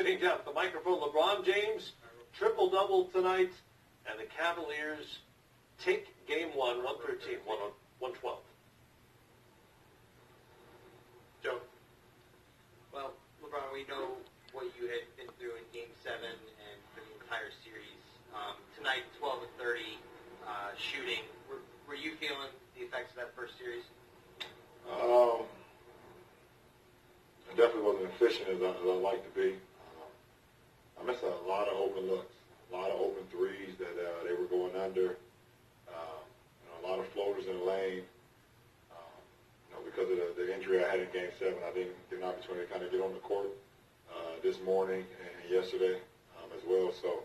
sitting down at the microphone. LeBron James, triple-double tonight, and the Cavaliers take Game 1, 113, 112. Joe? Well, LeBron, we know what you had been through in Game 7 and for the entire series. Tonight, 12 of 30 shooting. Were you feeling the effects of that first series? I definitely wasn't efficient as I'd like to be. I missed a lot of open looks, a lot of open threes that they were going under, a lot of floaters in the lane. Because of the injury I had in Game 7, I didn't get an opportunity to kind of get on the court this morning and yesterday as well. So,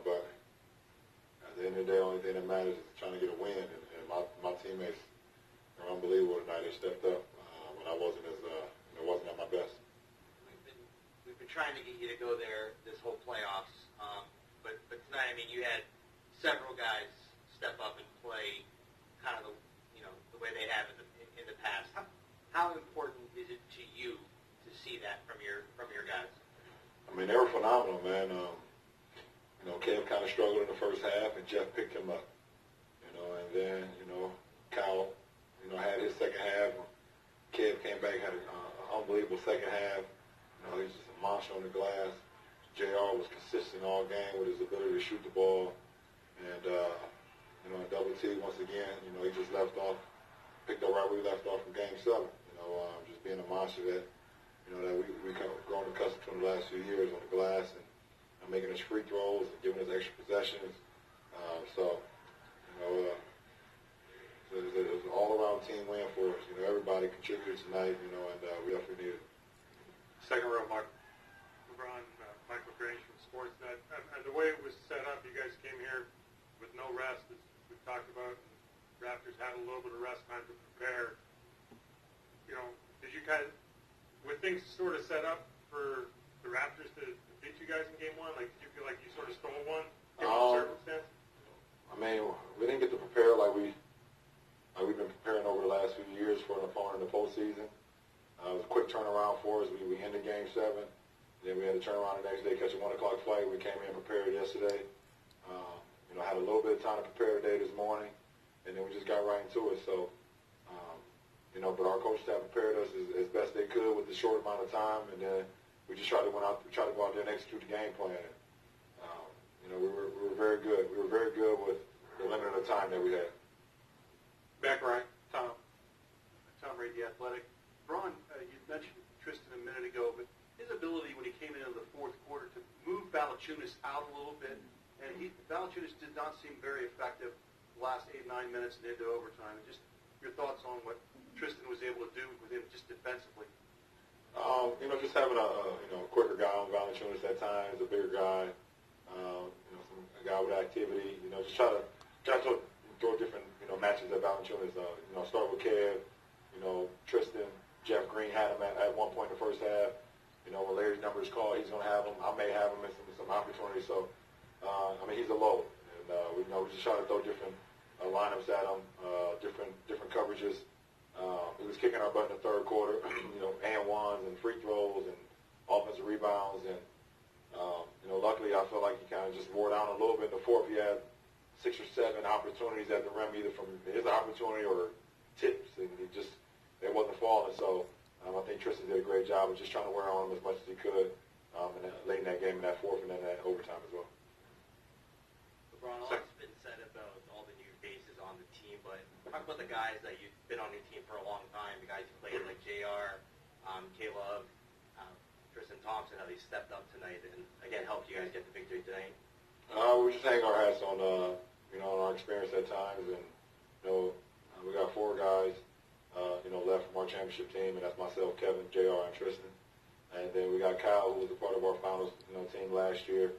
but at the end of the day, the only thing that matters is trying to get a win. And my teammates are unbelievable tonight. They stepped up when I wasn't at my best. We've been trying to get you to go there this whole playoffs, but tonight, I mean, you had several guys step up and play kind of the way they have in the past. How important is it to you to see that from your guys? I mean, they were phenomenal, man. Kev kind of struggled in the first half, and Jeff picked him up. And then Kyle, had his second half. Kev came back, had an unbelievable second half. He's just a monster on the glass. JR was consistent all game with his ability to shoot the ball. And, Double T, once again, he just picked up right where we left off from Game 7. Just being a monster that, that we kind of grown accustomed to in the last few years on the glass and making us free throws and giving us extra possessions. It was an all-around team win for us. Everybody contributed tonight, and we definitely needed it. Second row, Mark. LeBron, Michael Grange from Sportsnet. And the way it was set up, you guys came here with no rest, as we've talked about. Raptors had a little bit of rest time to prepare. Did you were things sort of set up for the Raptors to beat you guys in Game 1? Like, did you feel like you sort of stole one, given the circumstance? I mean, we didn't get to prepare like we've been preparing over the last few years for an opponent in the postseason. It was a quick turnaround for us. We ended Game 7. Then we had to turn around the next day, catch a 1 o'clock flight. We came in prepared yesterday. Had a little bit of time to prepare today this morning, and then we just got right into it. So, but our coach staff prepared us as best they could with the short amount of time, and then we just tried to go out there and execute the game plan. We were very good. We were very good with the limited time that we had. Back right, Tom Reed, The Athletic. Ron, you mentioned Tristan a minute ago, but his ability when he came in the fourth quarter to move Valanciunas out a little bit, and Valanciunas did not seem very effective the last 8-9 minutes and into overtime. And just your thoughts on what Tristan was able to do with him just defensively. Just having a quicker guy on Valanciunas at times, a bigger guy, a guy with activity. Just try to throw different matches at Valanciunas. Start with Kev. Tristan, Jeff Green had him at one point in the first half. When Larry's number is called, he's going to have him. I may have him in some opportunities. So, he's a load. And, we just try to throw different lineups at him, different coverages. He was kicking our butt in the third quarter, and ones and free throws and offensive rebounds. And, luckily I feel like he kind of just wore down a little bit in the fourth. He had 6 or 7 opportunities at the rim, either from his opportunity or tips, and it wasn't falling. So I think Tristan did a great job of just trying to wear on him as much as he could late in that game, in that fourth, and then that overtime as well. LeBron, a lot's been said about all the new faces on the team, but talk about the guys that you've been on your team for a long time, the guys who played like JR, Caleb, Tristan Thompson, how they stepped up tonight and, again, helped you guys get the victory tonight. We just hang our hats on, on our experience at times, and, we got 4 guys, left from our championship team, and that's myself, Kevin, JR, and Tristan. And then we got Kyle, who was a part of our finals, team last year.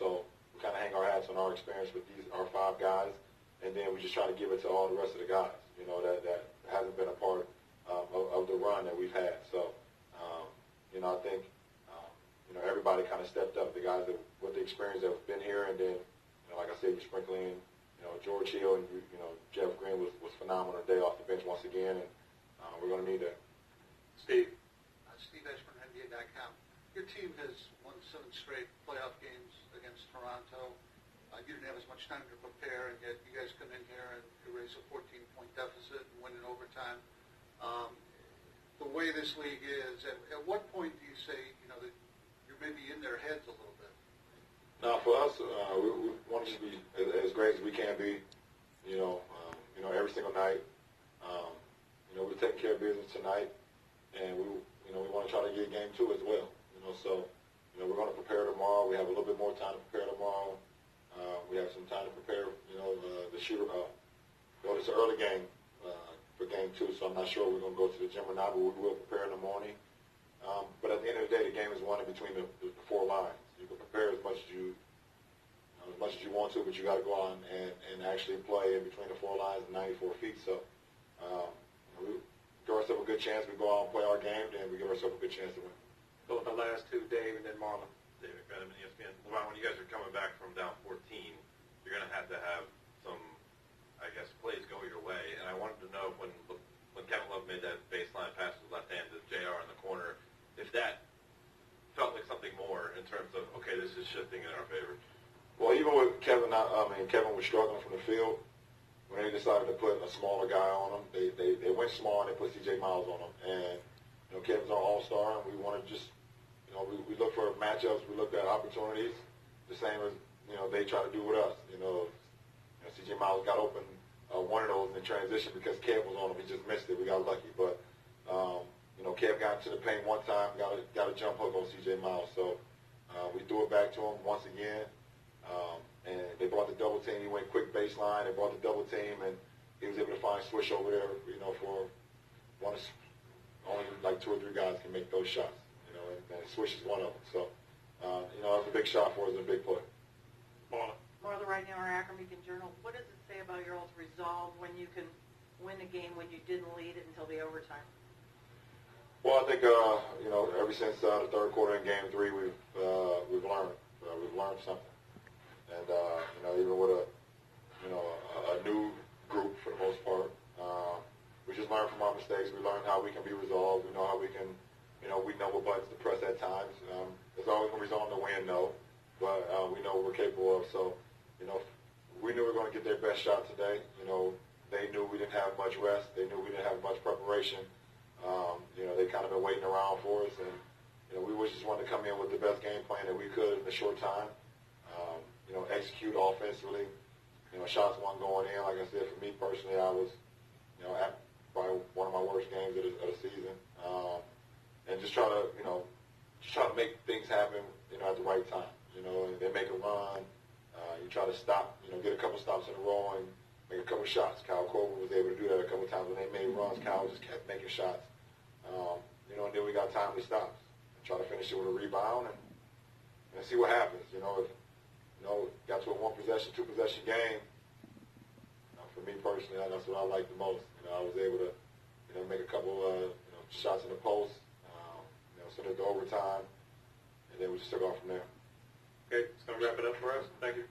So we kind of hang our hats on our experience with our 5 guys, and then we just try to give it to all the rest of the guys, that hasn't been a part of the run that we've had. So, I think, everybody kind of stepped up. The guys with the experience that have been here, and then, like I said, you're sprinkling, George Hill and, Jeff Green was phenomenal today off the bench once again, and we're going to need that. Steve. Steve Ashburn, NBA.com. team has won 7 straight playoff games against Toronto. You didn't have as much time to prepare, and yet you guys come in here and erase a 14-point deficit and win in overtime. The way this league is, at what point do you say, that you're maybe in their heads a little bit? Now, for us, we want to be as great as we can be, every single night. We're taking care of business tonight, and we want to try to get game 2 as well. So we're going to prepare tomorrow. We have a little bit more time to prepare tomorrow. We have some time to prepare, the shooter. Well, it's an early game for game 2, so I'm not sure we're going to go to the gym or not, but we will prepare in the morning. But at the end of the day, the game is won in between the 4 lines. You can prepare as much as you want to, but you got to go out and actually play in between the 4 lines and 94 feet. So we give ourselves a good chance. We go out and play our game, then we give ourselves a good chance to win. So the last 2, Dave and then Marlon. David Benham, ESPN. LeBron, when you guys are coming back from down 14, you're going to have some, I guess, plays go your way. And I wanted to know when Kevin Love made that baseline pass with left hand to JR in the corner, if that felt like something more in terms of, okay, this is shifting in our favor. Well, even with Kevin, Kevin was struggling from the field. When they decided to put a smaller guy on him, they went small and they put C.J. Miles on him. And Kevin's our all-star, and we want to just, we look for matchups, we look at opportunities, the same as they try to do with us. C.J. Miles got open one of those in the transition because Kev was on him. He just missed it. We got lucky, but Kev got to the paint one time, got a jump hook on C.J. Miles, so we threw it back to him once again. And they brought the double team. He went quick baseline. They brought the double team, and he was able to find Swish over there. For one, only like 2 or 3 guys can make those shots. And Swish is one of them. So, it's a big shot for us and a big play. Marla, right now, our Akron Beacon Journal. What does it say about your all's resolve when you can win a game when you didn't lead it until the overtime? Well, I think ever since the third quarter in Game 3, we've learned. We've learned something. And even with a new group for the most part, we just learn from our mistakes. We learn how we can be resolved. We know how we can, we know what buttons to press at times. It's always going to result in the win, no, but we know what we're capable of. So, we knew we were going to get their best shot today. They knew we didn't have much rest. They knew we didn't have much preparation. They kind of been waiting around for us, and we just wanted to come in with the best game plan that we could in a short time. Execute offensively. Shots weren't going in. Like I said, for me personally, I was, at probably one of my worst games of the season. And just try to make things happen, at the right time. And they make a run. You try to stop, get a couple stops in a row and make a couple shots. Kyle Korver was able to do that a couple times when they made runs. Kyle just kept making shots. And then we got timely stops. Try to finish it with a rebound and see what happens. If got to a 1-possession, 2-possession game. For me personally, that's what I like the most. I was able to, make a couple shots in the post, send it to overtime, and then we just took off from there. Okay, it's going to wrap it up for us. Thank you.